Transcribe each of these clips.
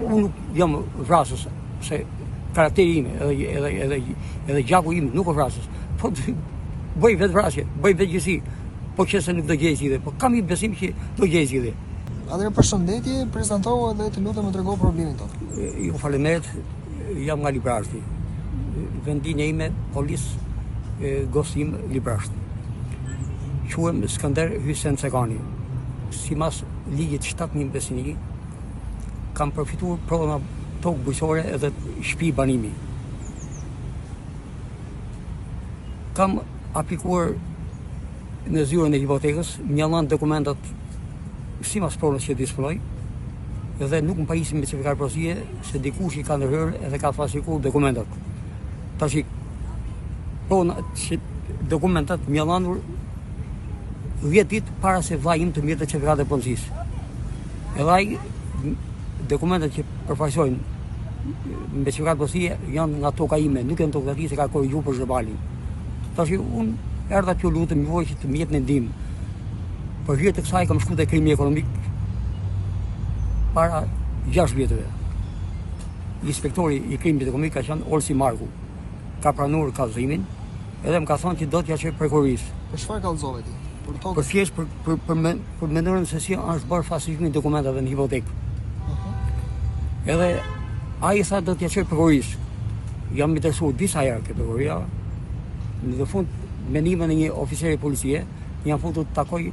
unë nuk jam vrasës, se karakteri ime edhe gjaku im nuk është vrasës, po bëj vetë vrasje, bëj vetë gjësi, po që se nuk do gjej zgjidhje, po kam i besim që do gjej zgjidhje. Atëherë përshëndetje, prezantohu dhe të lutem të tregoj problemin tonë. Ju faleminderit, jam nga Librashti. Vendinja ime polis Gosim Librashti. Quhem Skënder Hysen Cekani. Sipas ligjit 7.051 kam përfituar prova tokë bujqësore edhe shtëpi banimi. Kam aplikuar në zyrën e hipotekës, më janë dokumentat sipas provës që disponoj, dhe nuk më pajisim me certifikat porosie se dikush i ka ndërhyrë edhe ka falsifikuar dokumentat. Tash dokumentat më janë 10 ditë para se vllai im të mbjellë certifikat e punësisë. Edhe ai dokumentat që përfaqësojnë me certifikat porosie janë nga toka ime, nuk janë toka e se ka korrigjuar për zhërbalin. Tash unë erdha t'ju lutem, më vojë që të më jepni ndihmë. Për hir të kësaj kam shkuar te krimi ekonomik para 6 vjetëve. Inspektori i krimit ekonomik ka qenë Olsi Marku. Ka pranuar kallëzimin edhe më ka thënë që do t'ja çoj prokurorisë. Për çfarë kallëzove ti? Për thjesht për mënyrën se si është bërë falsifikimi i dokumentave në hipotekë. Edhe ai sa do t'ja çoj prokurorisë. Jam interesuar disa herë këtë prokuroria. Në fund me ndihmën e një oficeri policie, jam futur të takoj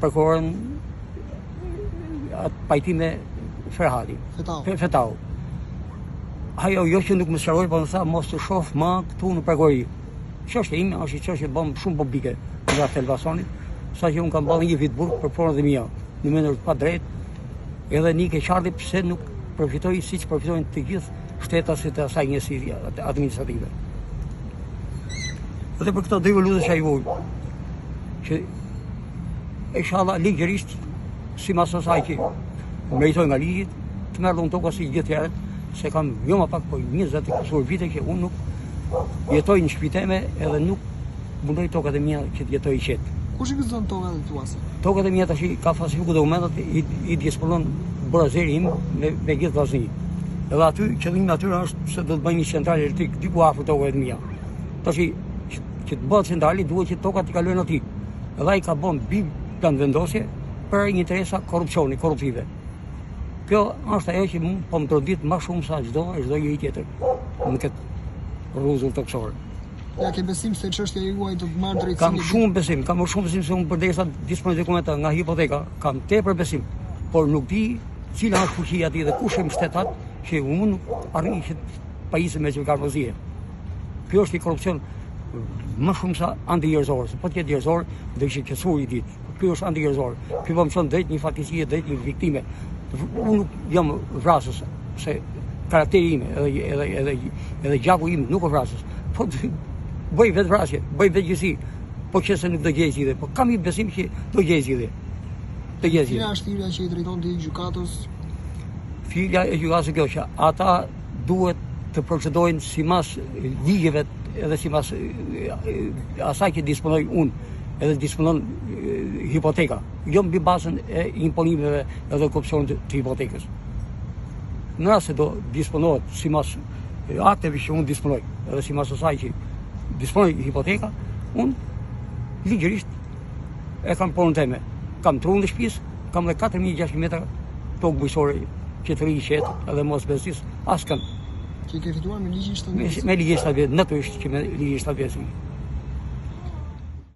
prokurorën atë pajtime Ferhati. Fetau. Ajo jo që nuk më sqaroi, po më tha mos të shoh më këtu në prokurori. Çështja ime është çështje bëm shumë publike nga televizionit, saqë unë kam ballë një vit burg për punën e mia, në mënyrë të padrejtë, edhe një keqardhi pse nuk përfitoi siç përfitojnë të gjithë shtetasit e asaj njësiri administrative. Dhe për këto do lutesh ai voj që inshallah ligjërisht sipas asaj që meritoj nga ligji të merr unë tokë si gjithë tjerët, se kam jo më pak po 20 e kusur vite që unë nuk jetoj në shtëpinë time edhe nuk mundoj tokat e mia që të jetoj i qetë. Kush i gëzon tokat e tua? Tokat e mia tash ka falsifikuar dokumentat, i disponon burazeri im me gjithë vllazni. Edhe aty qëllimi atyre është se do të bëjnë një centralë elektrike diku afër tokat e mia. Tash që të bëhet centrali duhet që tokat i kalojnë aty. Edhe ai ka bën plan vendosje për interesa korruptive. Kjo është ajo që po më trodit më shumë sa çdo njeri tjetër në këtë rrezull toksor. Ja ke besim se çështja e juaj do të marrë drejtësinë? Kam shumë besim se unë përderisa disponoj dokumenta nga hipoteka, kam tepër besim, por nuk di cila është fuqia aty dhe kush e mbështet atë që unë arrin që pajisem me çfarë. Kjo është i korrupsion më shumë sa anti-njerëzor, se po të jetë njerëzor do ishte qetësuar i ditë. Ky është anti-njerëzor. Ky po më çon drejt një fatkeqësie, drejt një viktime. Unë nuk jam vrasës, se karakteri ime edhe gjaku im nuk është vrasës. Po bëj vetë vrasje, bëj vetë gjësi, po që se nuk do gjej zgjidhje, po kam i besim që do gjej zgjidhje. Cila është hyrja që i drejton ti gjykatës? Hyrja e gjykatës kjo që ata duhet të procedojnë sipas ligjeve edhe sipas asaj që disponoj unë, edhe disponon hipoteka, jo mbi bazën e imponimeve edhe korrupsionit të hipotekës. Në rast se do disponohet sipas akteve që unë disponoj, edhe sipas asaj që disponoj hipoteka, unë ligjërisht e kam punën time. Kam trunë në shtëpisë, kam dhe 4.600 metra tokë bujqësore që të rri qetë edhe mos bezdis askën. Që ke fituar me ligjin 7 vjeç? Me ligjin 7 vjeç, natyrisht që me ligjin 7 vjeç.